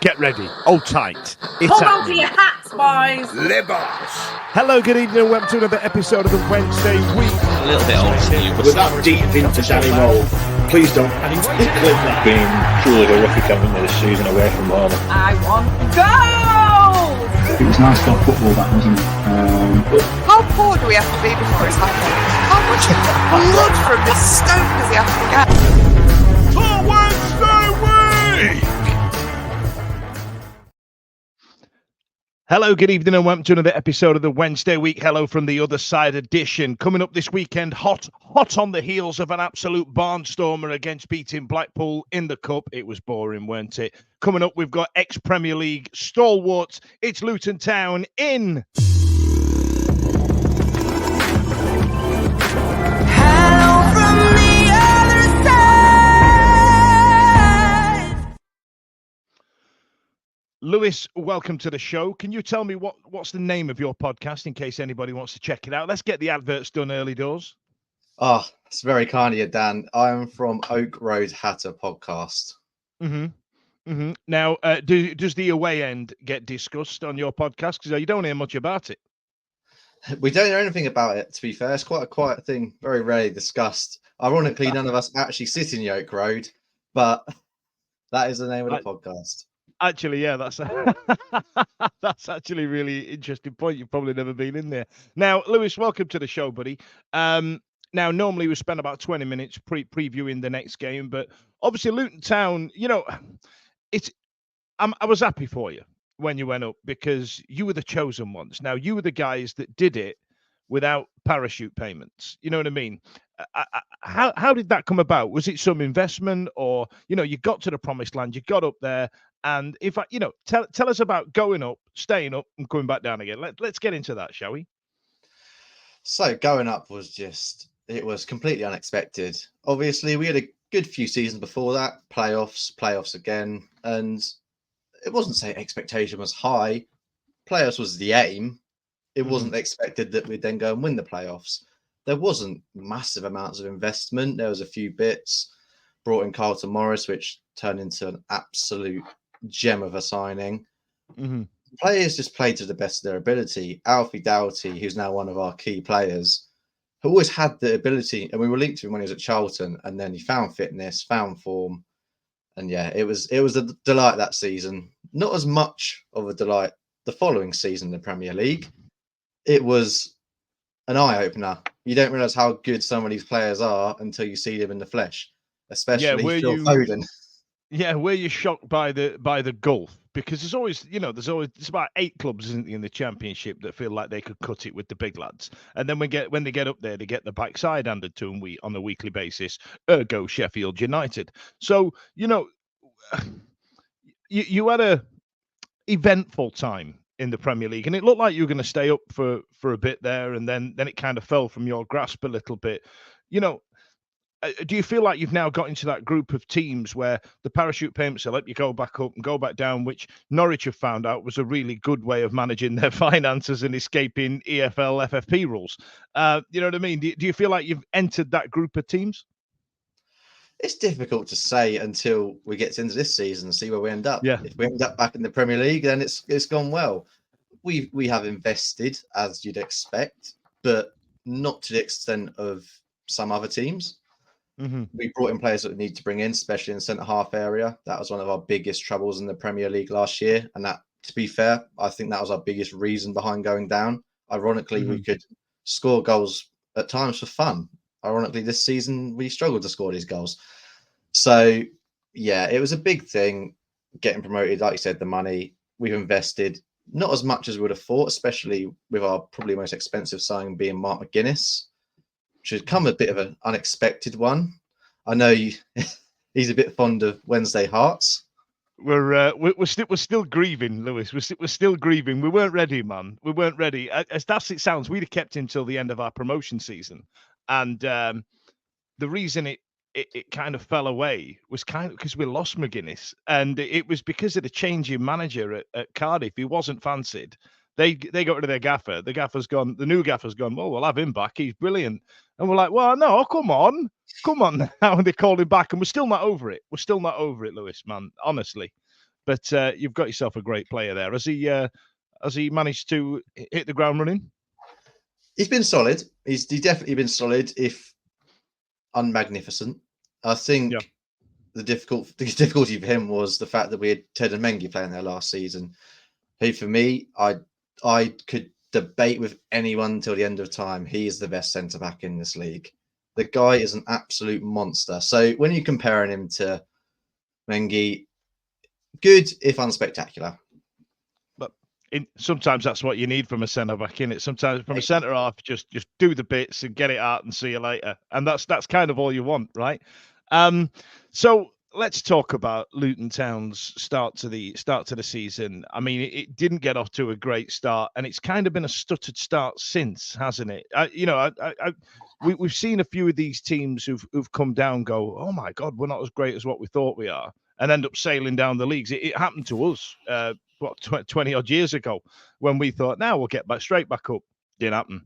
Get ready. Hold tight. It's Hold on to your hats, boys. Libos. Hello, good evening, and welcome to another episode of the Wednesday Week. A little bit old to you, but We're that deep into Danny Roll. Please don't clip that. Been truly horrific coming into the season away from home. I want goals. It was non-stop football, that wasn't it? How poor do we have to be before it's happening? How much blood from this stone does he have to get? The Wednesday Week. Hello, good evening, and welcome to another episode of the Wednesday Week. Hello from the other side edition. Coming up this weekend, hot on the heels of an absolute barnstormer against beating Blackpool in the Cup. It was boring, weren't it? Coming up, we've got ex-Premier League stalwarts. It's Luton Town in... Lewis, welcome to the show. Can you tell me what's the name of your podcast in case anybody wants to check it out? Let's get the adverts done early doors. Oh, it's very kind of you, Dan. I'm from Oak Road Hatter podcast. Now, does the away end get discussed on your podcast? Because you don't hear much about it. We don't hear anything about it, to be fair. It's quite a quiet thing, very rarely discussed. Ironically, none of us actually sit in the Oak Road, but that is the name of the podcast. Actually, yeah, that's that's actually a really interesting point. You've probably never been in there. Now, Lewis, welcome to the show, buddy. Now, normally we spend about 20 minutes previewing the next game, but obviously Luton Town, I was happy for you when you went up because you were the chosen ones. Now, you were the guys that did it without parachute payments. You know what I mean? How did that come about? Was it some investment or, you got to the promised land, you got up there, and tell us about going up, staying up and coming back down again. Let's get into that, shall we? So going up it was completely unexpected. Obviously, we had a good few seasons before that, playoffs again. And it wasn't say expectation was high. Playoffs was the aim. It wasn't expected that we'd then go and win the playoffs. There wasn't massive amounts of investment. There was a few bits. Brought in Carlton Morris, which turned into an absolute gem of a signing. Players just played to the best of their ability. Alfie Doughty, who's now one of our key players, who always had the ability, and we were linked to him when he was at Charlton, and then he found fitness, found form, and yeah, it was a delight that season. Not as much of a delight the following season in the Premier League. It was an eye-opener. You don't realise how good some of these players are until you see them in the flesh, especially Phil Foden. Yeah, were you shocked by the gulf? Because there's always about 8 clubs in the Championship that feel like they could cut it with the big lads, and then when they get up there, they get the backside handed to them on a weekly basis. Ergo Sheffield United. So you had a eventful time in the Premier League, and it looked like you were going to stay up for a bit there, and then it kind of fell from your grasp a little bit. Do you feel like you've now got into that group of teams where the parachute payments will let you go back up and go back down, which Norwich have found out was a really good way of managing their finances and escaping EFL, FFP rules? You know what I mean? Do you feel like you've entered that group of teams? It's difficult to say until we get into this season and see where we end up. Yeah. If we end up back in the Premier League, then it's gone well. We have invested, as you'd expect, but not to the extent of some other teams. We brought in players that we need to bring in, especially in the centre-half area. That was one of our biggest troubles in the Premier League last year. And that, to be fair, I think that was our biggest reason behind going down. Ironically, we could score goals at times for fun. Ironically, this season, we struggled to score these goals. So, yeah, it was a big thing getting promoted. Like you said, the money we've invested, not as much as we would have thought, especially with our probably most expensive signing being Mark Mcguinnes, which has come a bit of an unexpected one. I know he's a bit fond of Wednesday Hearts. We're still grieving, Lewis. We're still grieving. We weren't ready, man. We weren't ready. As daft as it sounds, we'd have kept him till the end of our promotion season, and the reason it kind of fell away was kind of because we lost McGuinness, and it was because of the change in manager at Cardiff. He wasn't fancied. They got rid of their gaffer. The gaffer's gone. The new gaffer's gone. Well, we'll have him back. He's brilliant. And we're like, well, no, come on now. And they called him back, and we're still not over it. We're still not over it, Lewis, man. Honestly, But you've got yourself a great player there. Has he managed to hit the ground running? He's been solid. He's definitely been solid, if unmagnificent. I think the difficulty for him was the fact that we had Ted and Mengi playing there last season. Who, for me, I could debate with anyone until the end of time. He is the best centre back in this league. The guy is an absolute monster. So when you're comparing him to Mengi, good if unspectacular. But sometimes that's what you need from a centre back, innit? Sometimes from a centre half, just do the bits and get it out and see you later. And that's kind of all you want, right? So let's talk about Luton Town's start to the season. I mean, it didn't get off to a great start, and it's kind of been a stuttered start since, hasn't it? We've seen a few of these teams who've come down go, oh my God, we're not as great as what we thought we are, and end up sailing down the leagues. It happened to us, 20 odd years ago, when we thought, now we'll get straight back up. Didn't happen.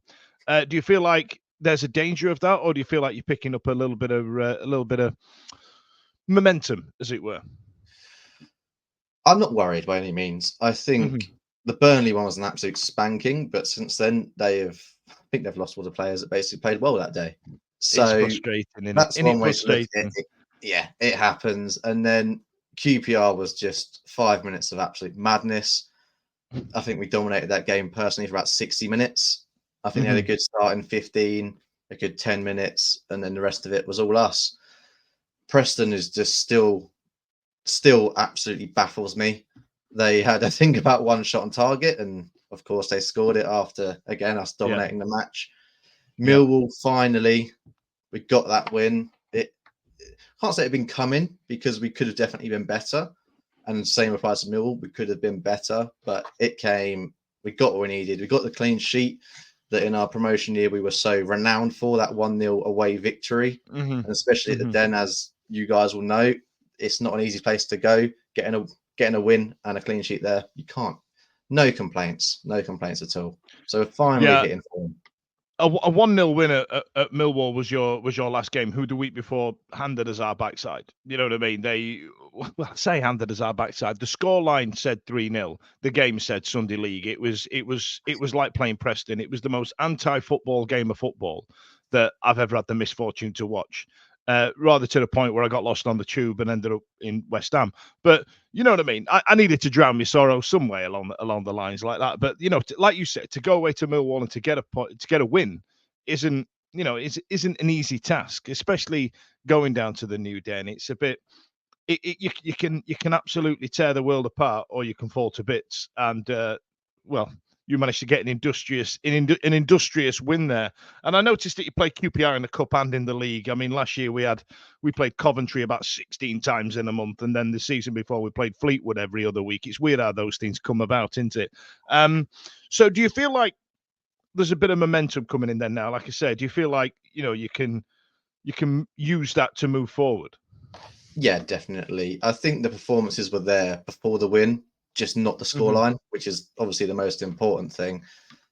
Do you feel like there's a danger of that, or do you feel like you're picking up a little bit of momentum, as it were? I'm not worried by any means. I think the Burnley one was an absolute spanking, but since then I think they've lost all the players that basically played well that day. So it's frustrating, isn't that's it? one way to look at it. Yeah, it happens. And then QPR was just 5 minutes of absolute madness. I think we dominated that game personally for about 60 minutes. I think they had a good start in 15, a good 10 minutes, and then the rest of it was all us. Preston is just still absolutely baffles me. They had, I think, about one shot on target, and of course they scored it after, again, us dominating the match. Millwall, finally, we got that win. Can't say it had been coming, because we could have definitely been better. And same applies to Millwall. We could have been better, but it came. We got what we needed. We got the clean sheet that in our promotion year we were so renowned for, that 1-0 away victory. And especially at the Den, as you guys will know, it's not an easy place to go. Getting a win and a clean sheet there, you can't. No complaints at all. So we're finally hitting form. A 1-0 win at Millwall was your last game, who the week before handed us our backside. You know what I mean? I say handed us our backside. The scoreline said 3-0. The game said Sunday League. It was like playing Preston. It was the most anti-football game of football that I've ever had the misfortune to watch. Rather to the point where I got lost on the tube and ended up in West Ham. But you know what I mean? I needed to drown my sorrow some way along the lines like that. But like you said, to go away to Millwall and to get a win isn't an easy task, especially going down to the New Den. It's a bit. You can absolutely tear the world apart, or you can fall to bits. And you managed to get an industrious win there. And I noticed that you played QPR in the Cup and in the league. I mean, last year we played Coventry about 16 times in a month, and then the season before we played Fleetwood every other week. It's weird how those things come about, isn't it? So do you feel like there's a bit of momentum coming in there now? Like I said, do you feel like you can use that to move forward? Yeah, definitely. I think the performances were there before the win, just not the scoreline, which is obviously the most important thing.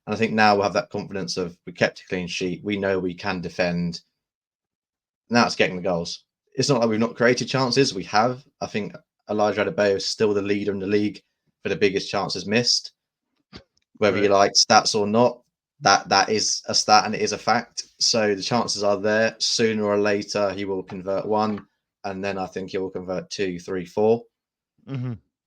And I think now we'll have that confidence of, we kept a clean sheet. We know we can defend. Now it's getting the goals. It's not like we've not created chances. We have. I think Elijah Adebayo is still the leader in the league for the biggest chances missed. Whether you like stats or not, that is a stat and it is a fact. So the chances are there. Sooner or later, he will convert one. And then I think he will convert 2, 3, 4.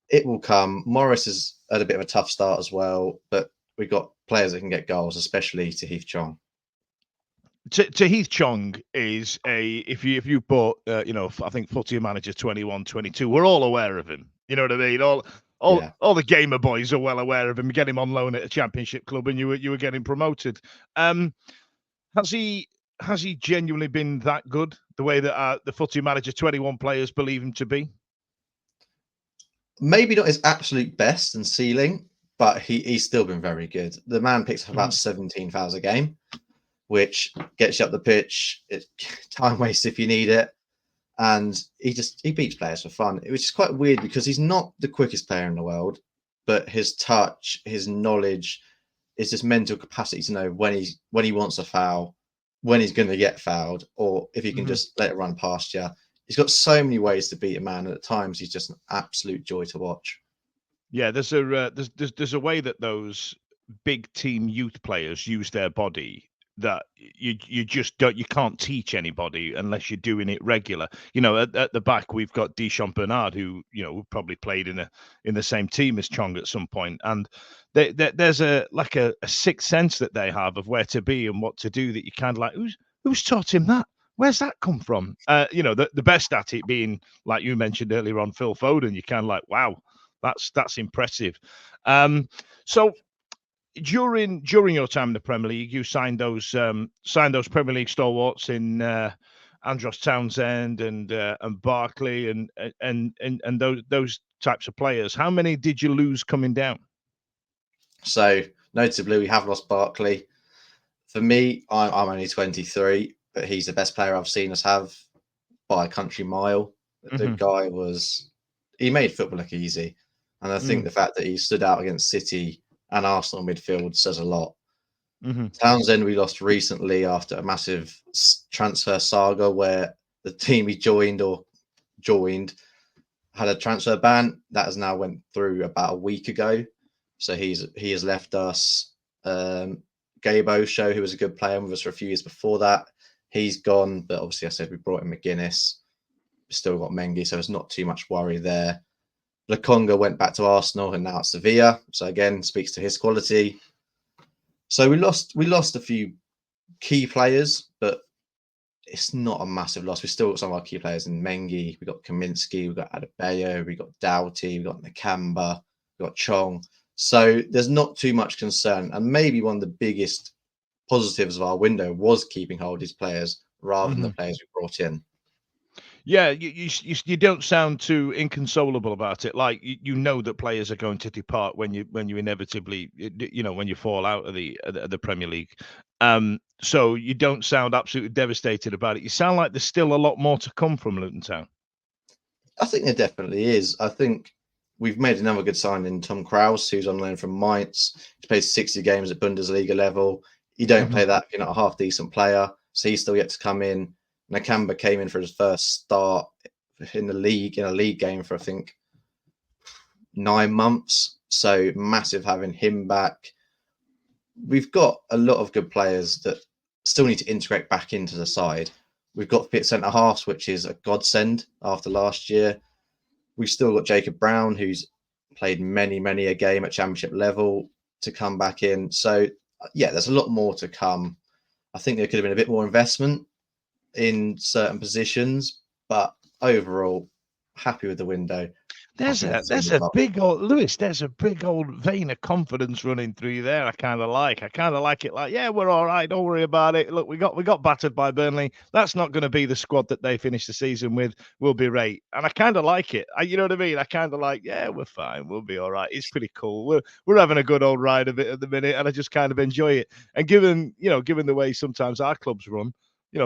It will come. Morris has had a bit of a tough start as well, but we've got players that can get goals, especially to Heath Chong. To Heath Chong is if you bought I think Footy Manager 21, 22, we're all aware of him. You know what I mean? All the gamer boys are well aware of him. You get him on loan at a championship club, and you were getting promoted. Has he genuinely been that good? The way that the Footy Manager 21 players believe him to be? Maybe not his absolute best and ceiling, but he's still been very good. The man picks up about 17 fouls a game, which gets you up the pitch. It's time waste if you need it. And he beats players for fun, which is quite weird because he's not the quickest player in the world, but his touch, his knowledge, his just mental capacity to know when he wants a foul, when he's going to get fouled, or if you can just let it run past you, he's got so many ways to beat a man, and at times he's just an absolute joy to watch. Yeah, there's a way that those big team youth players use their body that you just don't, you can't teach anybody unless you're doing it regular. At the back we've got Deschamps Bernard, who probably played in the same team as Chong at some point, and there's a sixth sense that they have of where to be and what to do, that you kind of like, who's taught him that? Where's that come from? The best at it being, like you mentioned earlier on, Phil Foden. You're kind of like, wow, that's impressive. So during your time in the Premier League, you signed those Premier League stalwarts in Andros Townsend and Barkley and those types of players. How many did you lose coming down? So notably, we have lost Barkley. For me, I'm only 23, but he's the best player I've seen us have by a country mile. The guy he made football look easy. And I think the fact that he stood out against City and Arsenal midfield says a lot. Townsend we lost recently after a massive transfer saga where the team he joined had a transfer ban that has now went through about a week ago. So he has left us. Gabe Osho, who was a good player with us for a few years before that, he's gone. But obviously, I said we brought in McGuinness. We still got Mengi, so there's not too much worry there. Lokonga went back to Arsenal and now it's Sevilla. So again, speaks to his quality. So we lost a few key players, but it's not a massive loss. We still got some of our key players in Mengi. We got Kaminsky, we got Adebayo, we got Doughty, we got Nakamba, we got Chong. So there's not too much concern. And maybe one of the biggest positives of our window was keeping hold of these players rather than the players we brought in. Yeah, you don't sound too inconsolable about it. Like you know that players are going to depart when you inevitably when you fall out of the Premier League. So you don't sound absolutely devastated about it. You sound like there's still a lot more to come from Luton Town. I think there definitely is. I think we've made another good signing, Tom Kraus, who's on loan from Mainz. He's played 60 games at Bundesliga level. You don't play that if you're not a half decent player, so he's still yet to come in. Nakamba came in for his first start in a league game for I think 9 months. So massive having him back. We've got a lot of good players that still need to integrate back into the side. We've got fit centre halves, which is a godsend after last year. We've still got Jacob Brown, who's played many a game at championship level, to come back in. So yeah, there's a lot more to come. I think there could have been a bit more investment in certain positions, but overall, happy with the window. There's a big old Lewis. There's a big old vein of confidence running through you there. I kind of like it. Like, yeah, we're all right. Don't worry about it. Look, we got battered by Burnley. That's not going to be the squad that they finish the season with. We'll be right. And I kind of like it. You know what I mean? I kind of like, yeah, we're fine. We'll be all right. It's pretty cool. We're having a good old ride of it at the minute, and I just kind of enjoy it. And given the way sometimes our clubs run,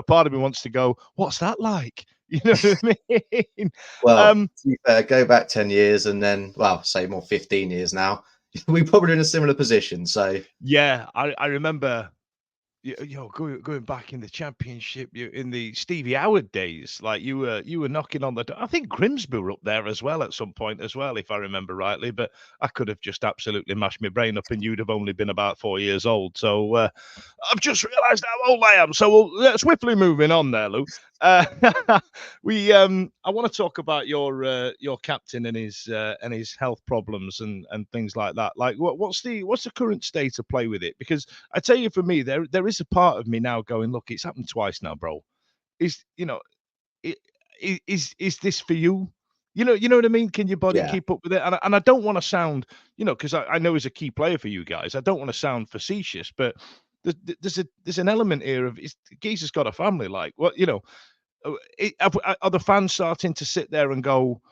part of me wants to go, what's that like? You know what I mean? Well, to be fair, go back 10 years and then, say more 15 years now, we're probably in a similar position. So yeah, I remember, going back in the Championship, in the Stevie Howard days, like you were knocking on the door. I think Grimsby were up there as well at some point as well, if I remember rightly. But I could have just absolutely mashed my brain up, and you'd have only been about 4 years old. So I've just realised how old I am. So we'll swiftly moving on there, Lou. I want to talk about your captain and his health problems and things like that. Like, what's the current state of play with it? Because I tell you, for me, there is a part of me now going, look, it's happened twice now, bro. Is this for you? You know what I mean? Can your body keep up with it? And I don't want to sound, because I know he's a key player for you guys. I don't want to sound facetious, but there's an element here of Geezer's got a family. Like, what, are the fans starting to sit there and go,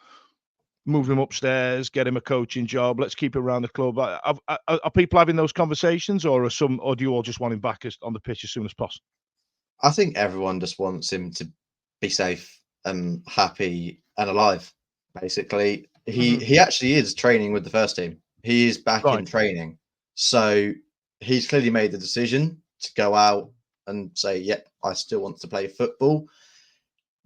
move him upstairs, get him a coaching job, let's keep him around the club? Are people having those conversations, or do you all just want him back on the pitch as soon as possible? I think everyone just wants him to be safe and happy and alive. Basically, he actually is training with the first team. He is back in training, so he's clearly made the decision to go out and say, "Yep, I still want to play football."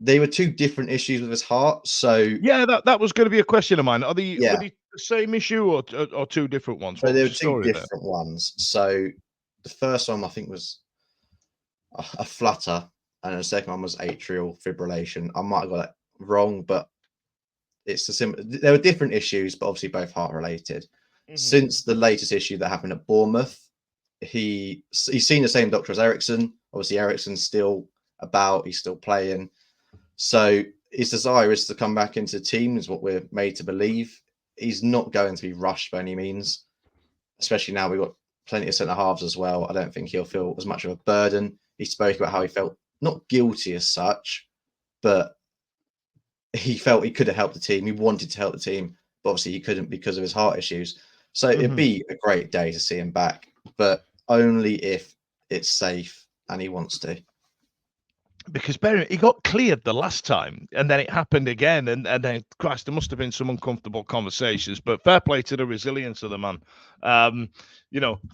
they were two different issues with his heart. So Yeah, that was going to be a question of mine. Were they yeah, the same issue or two different ones? so What there was were the two story there? different ones. So the first one I think was a flutter, and the second one was atrial fibrillation. I might have got it wrong, but it's the same. There were different issues, but obviously both heart related. Mhm. Since the latest issue that happened at Bournemouth, he's seen the same doctor as Ericsson. Obviously, Ericsson's still about, he's still playing. So his desire is to come back into the team, is what we're made to believe. He's not going to be rushed by any means, especially now we've got plenty of centre halves as well. I don't think he'll feel as much of a burden. He spoke about how he felt not guilty as such, but he felt he could have helped the team. He wanted to help the team, but obviously he couldn't because of his heart issues. So it'd be a great day to see him back, but only if it's safe and he wants to. Because he got cleared the last time, and then it happened again, and then Christ, there must have been some uncomfortable conversations. But fair play to the resilience of the man.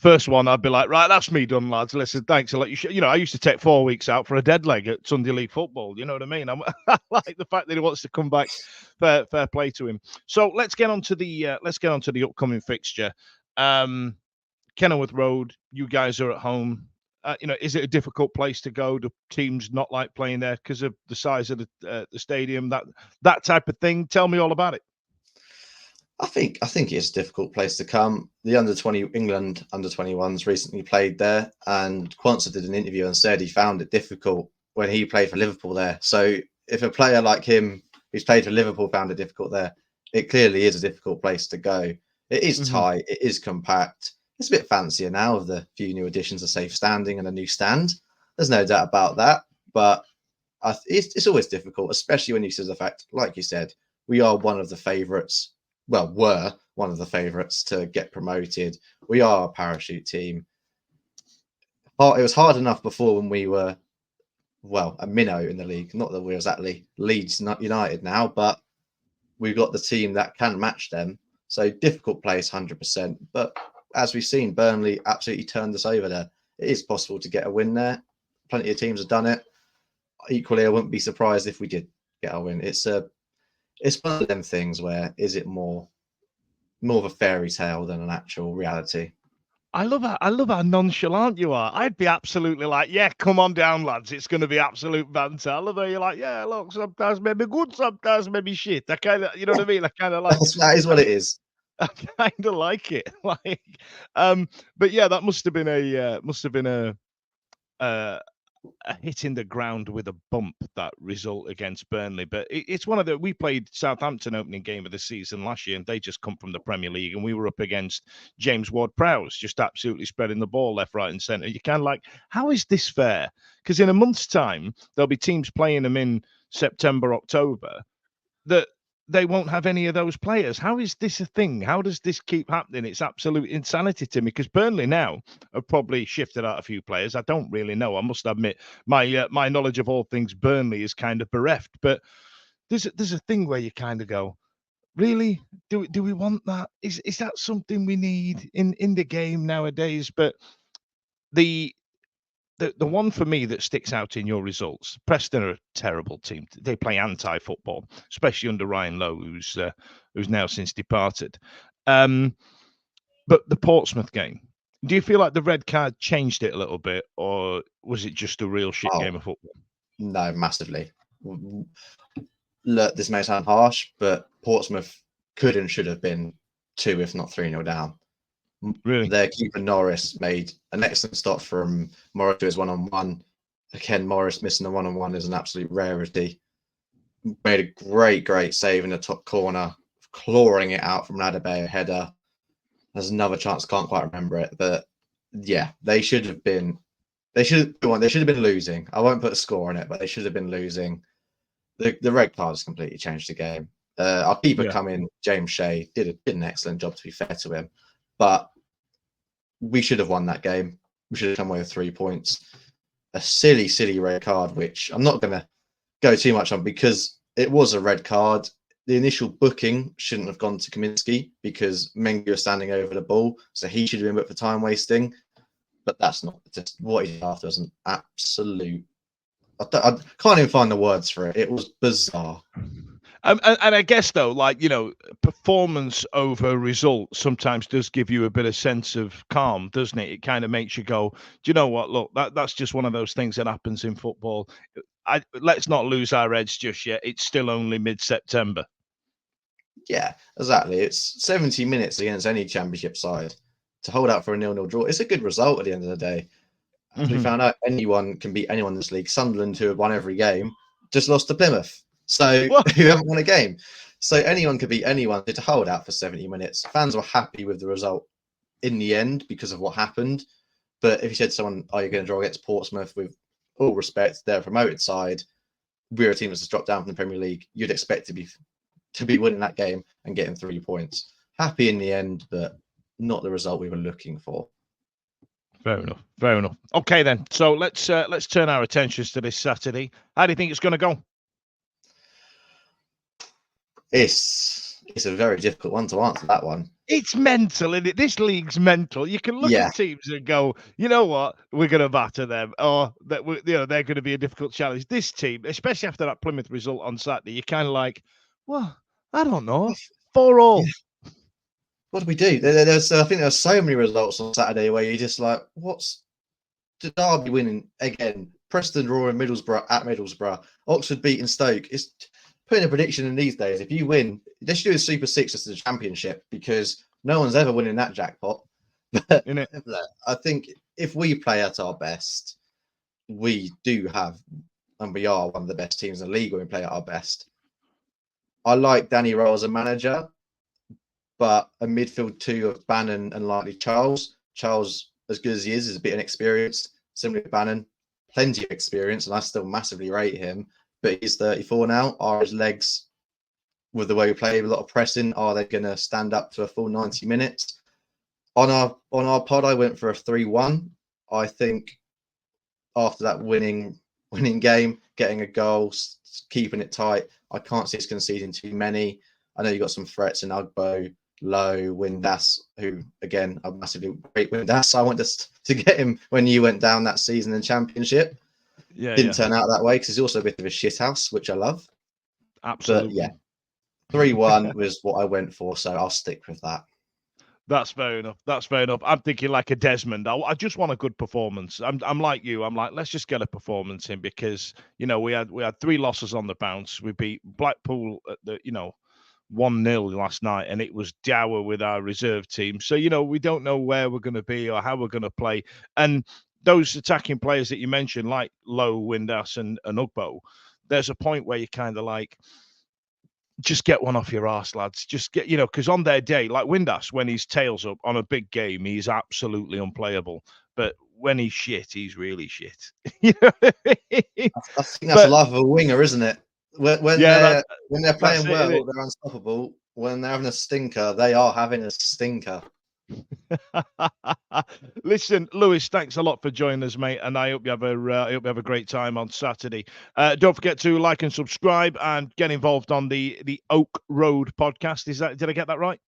First one I'd be like, right, that's me done, lads. Listen, thanks. I'll let you. I used to take 4 weeks out for a dead leg at Sunday League football. You know what I mean? I like the fact that he wants to come back. Fair play to him. So let's get on to the upcoming fixture. Kenilworth Road. You guys are at home. Is it a difficult place to go? Do teams not like playing there because of the size of the stadium? That type of thing. Tell me all about it. I think it's a difficult place to come. The England under 21s recently played there, and Quansah did an interview and said he found it difficult when he played for Liverpool there. So if a player like him who's played for Liverpool found it difficult there, it clearly is a difficult place to go. It is tight. It is compact. It's a bit fancier now with the few new additions of safe standing and a new stand. There's no doubt about that. But it's always difficult, especially when you see the fact, like you said, we are one of the favourites. Well, were one of the favourites to get promoted. We are a parachute team. It was hard enough before when we were, a minnow in the league. Not that we're exactly Leeds United now, but we've got the team that can match them. So difficult place, 100%. But as we've seen, Burnley absolutely turned us over there. It is possible to get a win there. Plenty of teams have done it. Equally, I wouldn't be surprised if we did get a win. It's one of them things where is it more of a fairy tale than an actual reality? I love how nonchalant you are. I'd be absolutely like, yeah, come on down, lads. It's going to be absolute banter. I love how you're like, yeah, look, sometimes maybe good, sometimes maybe shit. I kind of, you know what I mean? I kind of like that is what it is. I kind of like it. But yeah, that must have been a hit in the ground with a bump, that result against Burnley. But it's one of we played Southampton opening game of the season last year, and they just come from the Premier League, and we were up against James Ward-Prowse, just absolutely spreading the ball left, right, and centre. You're kind of like, how is this fair? Because in a month's time, there'll be teams playing them in September, October, that they won't have any of those players. How is this a thing? How does this keep happening? It's absolute insanity to me, because Burnley now have probably shifted out a few players. I don't really know. I must admit my knowledge of all things Burnley is kind of bereft. But there's a thing where you kind of go, really? Do we want that? Is that something we need in the game nowadays? But the one for me that sticks out in your results, Preston are a terrible team. They play anti-football, especially under Ryan Lowe, who's now since departed. But the Portsmouth game, do you feel like the red card changed it a little bit, or was it just a real shit game of football? No, massively. Look, this may sound harsh, but Portsmouth could and should have been 2, if not 3-0 down. Really? Their keeper Norris made an excellent stop from Morris to his one-on-one. Again, Morris missing the one-on-one is an absolute rarity. Made a great save in the top corner, clawing it out from Adebayo header. There's another chance, can't quite remember it, but yeah, they should have been losing. I won't put a score on it, but they should have been losing. The red card has completely changed the game. Our keeper come in, James Shea, did an excellent job, to be fair to him. But we should have won that game. We should have come away with 3 points. A silly red card, which I'm not going to go too much on because it was a red card. The initial booking shouldn't have gone to Kaminsky because Mengi was standing over the ball, so he should have been booked for time wasting. But that's not just what he did after was an absolute I can't even find the words for it. It was bizarre. And I guess though, like, you know, performance over result sometimes does give you a bit of sense of calm, doesn't it? It kind of makes you go, do you know what? Look, that's just one of those things that happens in football. Let's not lose our heads just yet. It's still only mid-September. Yeah, exactly. It's 70 minutes against any championship side to hold out for a 0-0 draw. It's a good result at the end of the day. As we found out, anyone can beat anyone in this league. Sunderland, who have won every game, just lost to Plymouth. So who haven't won a game. So anyone could beat anyone. To hold out for 70 minutes. Fans were happy with the result in the end because of what happened. But if you said to someone, are you going to draw against Portsmouth, with all respect, they're a promoted side, we're a team that's just dropped down from the Premier League, you'd expect to be winning that game and getting 3 points. Happy in the end, but not the result we were looking for. Fair enough. Fair enough. Okay, then. So let's turn our attentions to this Saturday. How do you think it's going to go? It's a very difficult one to answer, that one. It's mental, isn't it? This league's mental. You can look at teams and go, you know what, we're going to batter them, or that they're going to be a difficult challenge. This team, especially after that Plymouth result on Saturday, you're kind of like, well, I don't know, 4-4. Yeah. What do we do? I think there's so many results on Saturday where you're just like, what's Derby winning again? Preston drawing Middlesbrough at Middlesbrough. Oxford beating Stoke. It's putting a prediction in these days. If you win, they should do a Super Six as the championship because no one's ever winning that jackpot. But I think if we play at our best, we do have, and we are one of the best teams in the league when we play at our best. I like Danny Rowe as a manager, but a midfield two of Bannon and likely Charles. Charles, as good as he is a bit inexperienced. Similar to Bannon, plenty of experience, and I still massively rate him. But he's 34 now. Are his legs, with the way we play, a lot of pressing, are they going to stand up to a full 90 minutes? On our pod, I went for a 3-1. I think after that winning game, getting a goal, keeping it tight, I can't see us conceding too many. I know you got some threats in Ugbo, Lowe, Windass, who again I massively rate Windass. I want to get him when you went down that season in Championship. Didn't turn out that way because he's also a bit of a shithouse, which I love. Absolutely. But yeah, 3-1 was what I went for, so I'll stick with that. That's fair enough. That's fair enough. I'm thinking like a Desmond. I just want a good performance. I'm like you. I'm like, let's just get a performance in because, you know, we had 3 losses on the bounce. We beat Blackpool at the, 1-0 last night, and it was dour with our reserve team. So, we don't know where we're going to be or how we're going to play. And those attacking players that you mentioned, like Lowe, Windass, and Ugbo, there's a point where you kind of like, just get one off your arse, lads. Just get, because on their day, like Windass, when his tail's up on a big game, he's absolutely unplayable. But when he's shit, he's really shit. I think that's the life of a winger, isn't it? When they're playing well, they're unstoppable. When they're having a stinker, they are having a stinker. Listen, Lewis, thanks a lot for joining us, mate, and I hope you have a great time on Saturday. Don't forget to like and subscribe and get involved on the Oak Road podcast. Did I get that right?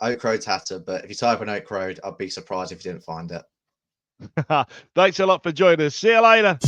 Oak Road Hatter, but if you type in Oak Road, I'd be surprised if you didn't find it. Thanks a lot for joining us. See you later.